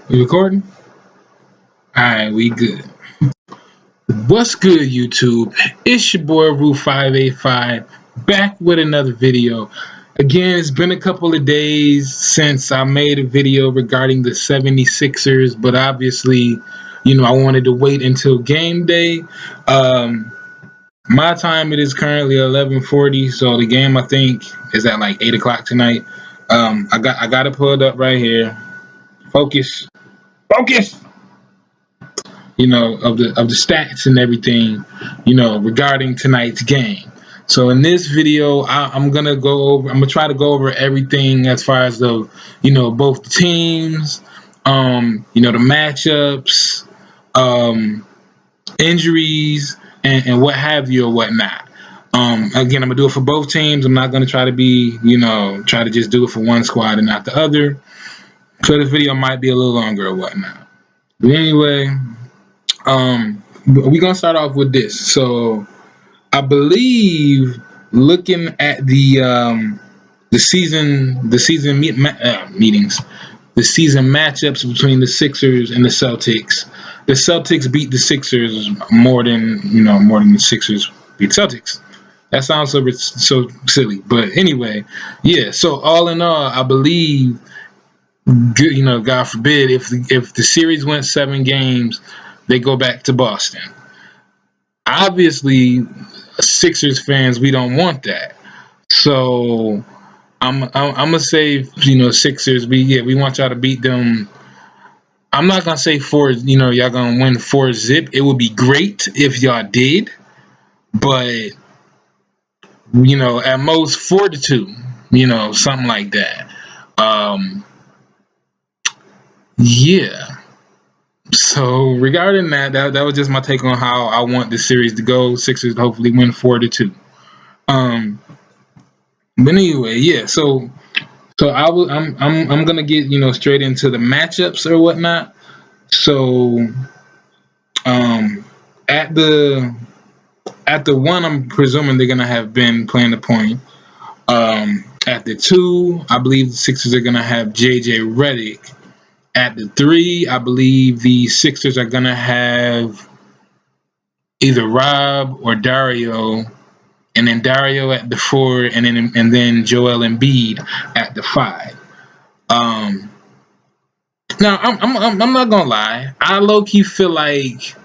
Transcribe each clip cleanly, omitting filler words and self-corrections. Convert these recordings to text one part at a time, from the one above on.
We recording? Alright, we good. What's good, YouTube? It's your boy Roo585 back with another video. Again, it's been a couple of days since I made a video regarding the 76ers, but obviously, I wanted to wait until game day. My time, it is currently 11:40, so the game, I think, is at like 8 o'clock tonight. I got it pulled up right here. Focus. Focus! Of the stats and everything, regarding tonight's game. So in this video, I'm gonna try to go over everything as far as both the teams, the matchups, injuries, and what have you or whatnot. Again, I'm gonna do it for both teams. I'm not gonna try to just do it for one squad and not the other. So this video might be a little longer or whatnot. But anyway, we're gonna start off with this. So I believe, looking at the season meetings, the season matchups between the Sixers and the Celtics. The Celtics beat the Sixers more than the Sixers beat Celtics. That sounds so silly, but anyway, yeah. So all in all, I believe, God forbid, if the series went 7 games, they go back to Boston. Obviously, Sixers fans, we don't want that. So I'm gonna say, Sixers. We want y'all to beat them. I'm not gonna say y'all gonna win 4-zip. It would be great if y'all did, but at most 4-2. Something like that. Yeah. So regarding that was just my take on how I want this series to go. Sixers to hopefully win 4-2. But anyway, yeah. So I'm gonna get straight into the matchups or whatnot. So at the one, I'm presuming they're gonna have been playing the point. At the 2, I believe the Sixers are gonna have JJ Redick. At the 3, I believe the Sixers are gonna have either Rob or Dario, and then Dario at the 4, and then Joel Embiid at the 5. Now I'm not gonna lie, I low key feel like,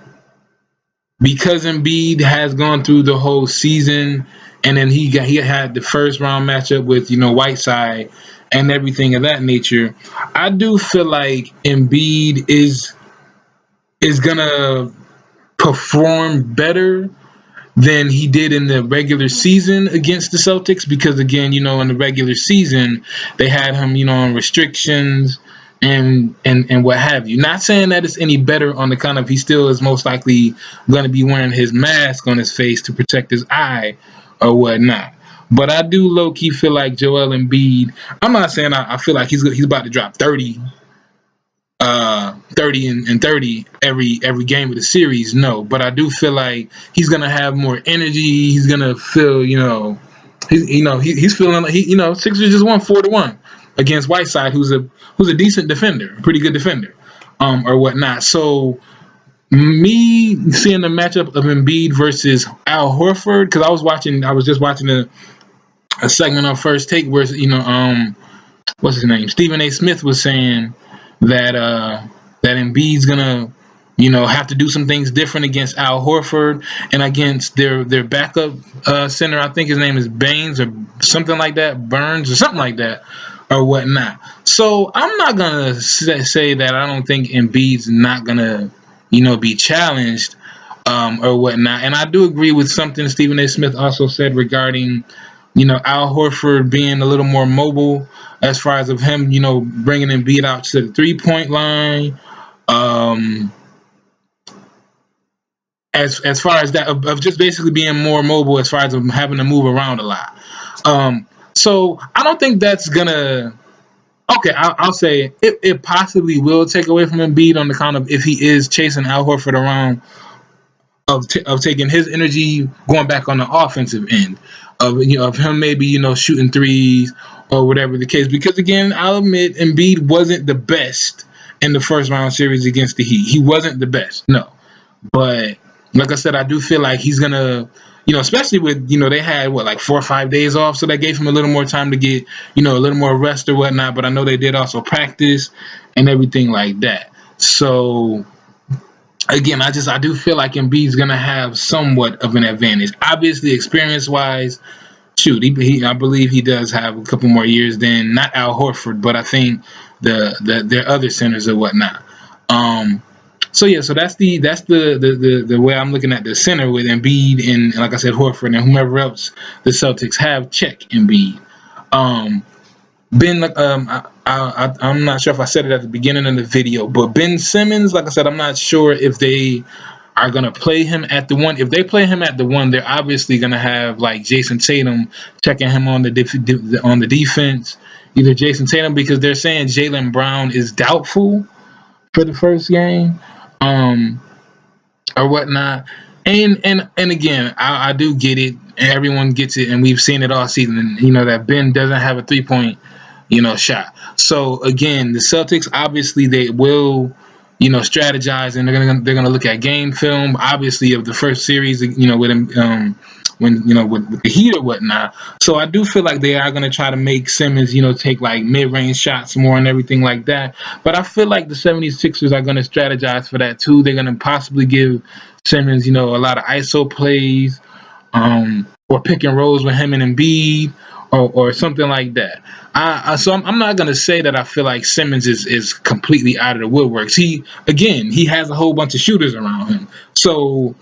because Embiid has gone through the whole season, and then he had the first round matchup with Whiteside and everything of that nature, I do feel like Embiid is gonna perform better than he did in the regular season against the Celtics, because again, in the regular season they had him, on restrictions and what have you. Not saying that it's any better on the kind of, he still is most likely going to be wearing his mask on his face to protect his eye or whatnot. But I do low key feel like Joel Embiid. I'm not saying I feel like he's about to drop 30 and 30 every game of the series. No, but I do feel like he's gonna have more energy. He's gonna feel, he's feeling like Sixers just won 4-1 against Whiteside, who's a decent defender, a pretty good defender, or whatnot. So me seeing the matchup of Embiid versus Al Horford, because I was just watching a segment on First Take where what's his name, Stephen A. Smith was saying that Embiid's gonna have to do some things different against Al Horford and against their backup center. I think his name is Baines or something like that, Burns or something like that, or whatnot. So I'm not gonna say that I don't think Embiid's not gonna be challenged or whatnot. And I do agree with something Stephen A. Smith also said regarding Al Horford being a little more mobile, as far as of him bringing Embiid out to the 3-point line. As far as that, of just basically being more mobile, as far as having to move around a lot. So I don't think that's gonna. Okay, I'll say it possibly will take away from Embiid on the count of, if he is chasing Al Horford around, of taking his energy going back on the offensive end of him maybe shooting threes or whatever the case. Because again, I'll admit Embiid wasn't the best in the first round series against the Heat. He wasn't the best, no. But like I said, I do feel like he's gonna, especially with, they had what, like 4 or 5 days off, so that gave him a little more time to get, a little more rest or whatnot. But I know they did also practice and everything like that. So again, I do feel like Embiid's gonna have somewhat of an advantage. Obviously, experience wise, shoot, I believe he does have a couple more years than not Al Horford, but I think their other centers or whatnot. So yeah, so that's the way I'm looking at the center with Embiid and like I said, Horford and whomever else the Celtics have. Check Embiid. Ben, I'm not sure if I said it at the beginning of the video, but Ben Simmons, like I said, I'm not sure if they are gonna play him at the one. If they play him at the one, they're obviously gonna have like Jason Tatum checking him on the defense. Either Jason Tatum, because they're saying Jaylen Brown is doubtful for the first game, or whatnot. And again, I do get it, and everyone gets it, and we've seen it all season. That Ben doesn't have a 3-point, shot. So again, the Celtics obviously they will, strategize, and they're gonna look at game film, obviously, of the first series, with him, with the Heat or whatnot. So I do feel like they are gonna try to make Simmons, take like mid-range shots more and everything like that. But I feel like the 76ers are gonna strategize for that too. They're gonna possibly give Simmons, a lot of ISO plays, or pick and rolls with him and Embiid, or something like that. So I'm not gonna say that I feel like Simmons is completely out of the woodworks. He has a whole bunch of shooters around him. So,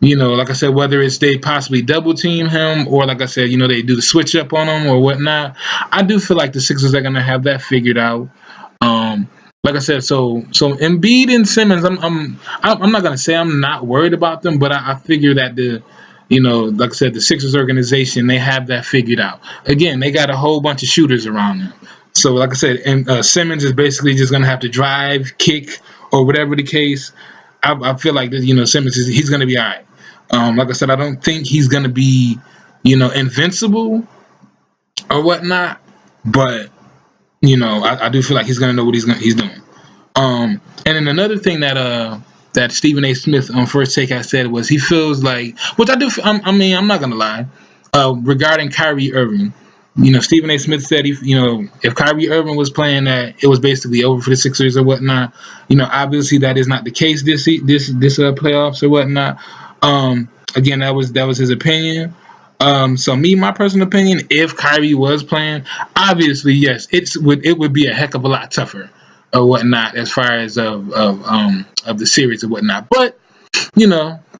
like I said, whether it's they possibly double team him, or like I said, they do the switch up on him or whatnot, I do feel like the Sixers are gonna have that figured out. Like I said, so Embiid and Simmons, I'm not gonna say I'm not worried about them, but I figure that like I said, the Sixers organization, they have that figured out. Again, they got a whole bunch of shooters around them. So like I said, and Simmons is basically just gonna have to drive, kick, or whatever the case. I feel like Simmons he's gonna be all right. Like I said, I don't think he's gonna be invincible or whatnot, but I do feel like he's gonna know what he's doing. And then another thing that Stephen A. Smith on First Take has said was he feels like, which I do. I'm not gonna lie, regarding Kyrie Irving. Stephen A. Smith said if Kyrie Irving was playing, that it was basically over for the Sixers or whatnot. Obviously that is not the case this playoffs or whatnot. Again, that was his opinion. So my personal opinion, if Kyrie was playing, obviously yes, it would be a heck of a lot tougher or whatnot as far as of the series or whatnot. But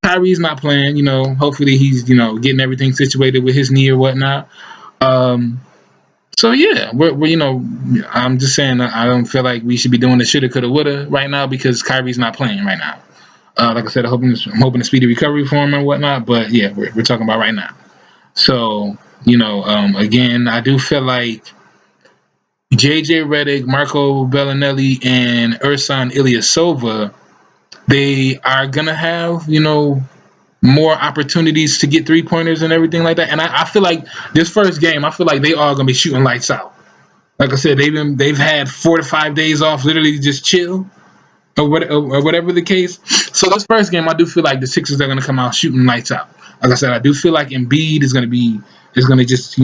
Kyrie's not playing. Hopefully he's getting everything situated with his knee or whatnot. So yeah, we're I'm just saying I don't feel like we should be doing the shoulda, coulda, woulda right now because Kyrie's not playing right now. Like I said, I'm hoping a speedy recovery for him and whatnot. But yeah, we're talking about right now. So again, I do feel like JJ Redick, Marco Bellinelli, and Ersan Ilyasova, they are gonna have more opportunities to get 3-pointers and everything like that. And I feel like this first game, I feel like they all gonna be shooting lights out. Like I said, they've had 4 to 5 days off, literally just chill or whatever the case. So this first game, I do feel like the Sixers are gonna come out shooting lights out. Like I said, I do feel like Embiid is gonna just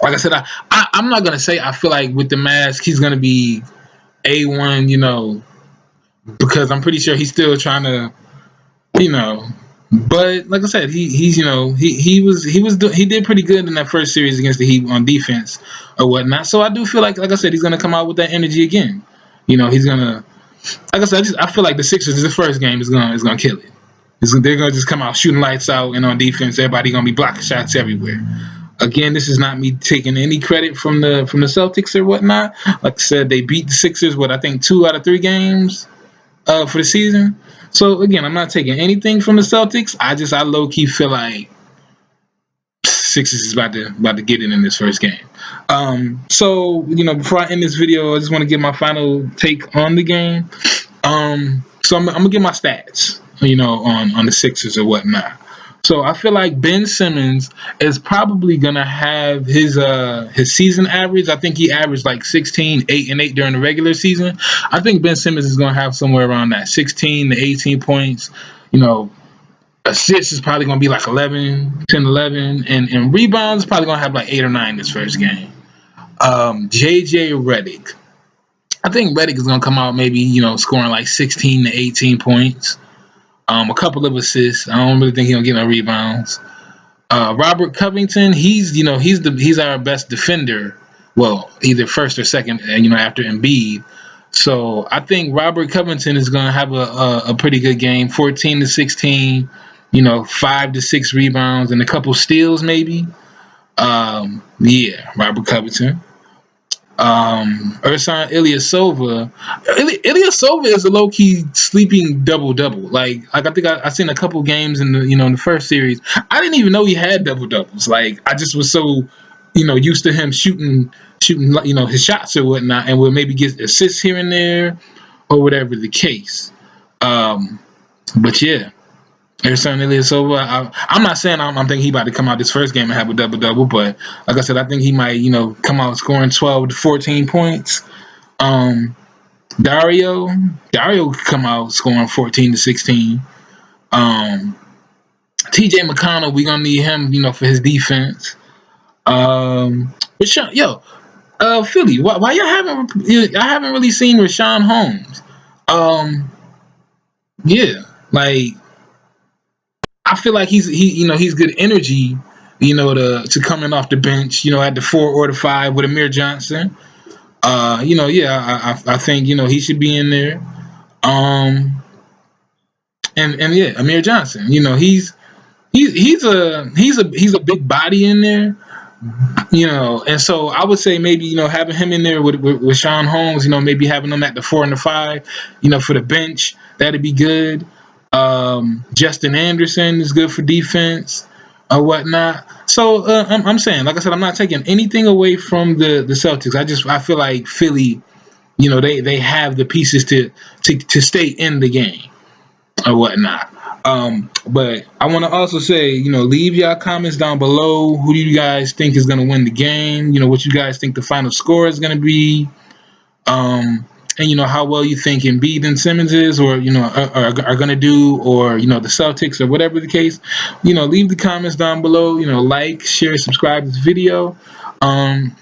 like I said, I'm not gonna say I feel like with the mask he's gonna be A1, because I'm pretty sure he's still trying to, But like I said, he did pretty good in that first series against the Heat on defense or whatnot. So I do feel like I said, he's gonna come out with that energy again. He's gonna, like I said, I feel like the Sixers, the first game is gonna kill it. They're gonna just come out shooting lights out, and on defense, everybody gonna be blocking shots everywhere. Again, this is not me taking any credit from the Celtics or whatnot. Like I said, they beat the Sixers I think 2 out of 3 games for the season. So again, I'm not taking anything from the Celtics. I low key feel like Sixers is about to get it in this first game. So before I end this video, I just want to give my final take on the game. So I'm gonna give my stats, on the Sixers or whatnot. So I feel like Ben Simmons is probably gonna have his season average. I think he averaged like 16, 8 and 8 during the regular season. I think Ben Simmons is gonna have somewhere around that 16 to 18 points. You know, assists is probably gonna be like 11, 10, 11, and rebounds is probably gonna have like 8 or 9 this first game. JJ Redick. I think Redick is gonna come out maybe, scoring like 16 to 18 points. A couple of assists. I don't really think he'll get no rebounds. Robert Covington, he's our best defender. Well, either first or second, after Embiid. So I think Robert Covington is going to have a pretty good game. 14 to 16, 5 to 6 rebounds and a couple steals maybe. Yeah, Robert Covington. Ersan Ilyasova. Ilyasova is a low key sleeping double double. Like I think I seen a couple games in the first series. I didn't even know he had double doubles. Like I just was so used to him shooting his shots or whatnot, and would maybe get assists here and there or whatever the case. But yeah. Ersan Ilyasova, I'm not saying I'm thinking he about to come out this first game and have a double-double, but like I said, I think he might, come out scoring 12 to 14 points. Dario could come out scoring 14 to 16. TJ McConnell, we're gonna need him, for his defense. Philly, why I haven't really seen Rashawn Holmes. Yeah, like I feel like he's good energy, to coming off the bench, at the 4 or the 5 with Amir Johnson. I think he should be in there. And yeah, Amir Johnson, he's a big body in there, and so I would say maybe having him in there with Sean Holmes, maybe having him at the 4 and the 5, for the bench, that'd be good. Justin Anderson is good for defense or whatnot. So I'm saying, like I said, I'm not taking anything away from the Celtics. I feel like Philly, they have the pieces to stay in the game or whatnot. But I want to also say, leave y'all comments down below. Who do you guys think is going to win the game? What you guys think the final score is going to be? And how well you think Embiid and Simmons is, or are going to do, or the Celtics, or whatever the case. Leave the comments down below. Like, share, subscribe to this video. And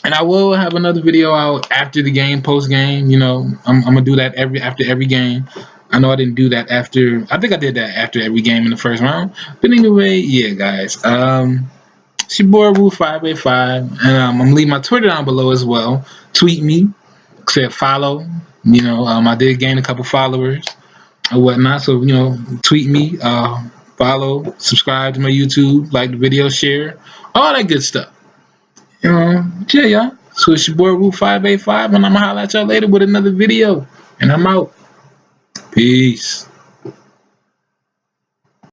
I will have another video out after the game, post game. I'm gonna do that after every game. I know I didn't do that after. I think I did that after every game in the first round. But anyway, yeah, guys. It's your boy Rule585, and I'm gonna leave my Twitter down below as well. Tweet me. Said follow, I did gain a couple followers or whatnot, so tweet me, follow, subscribe to my YouTube, like the video, share, all that good stuff. Yeah, y'all. So it's your boy Rule585, and I'm gonna holler at y'all later with another video, and I'm out. Peace.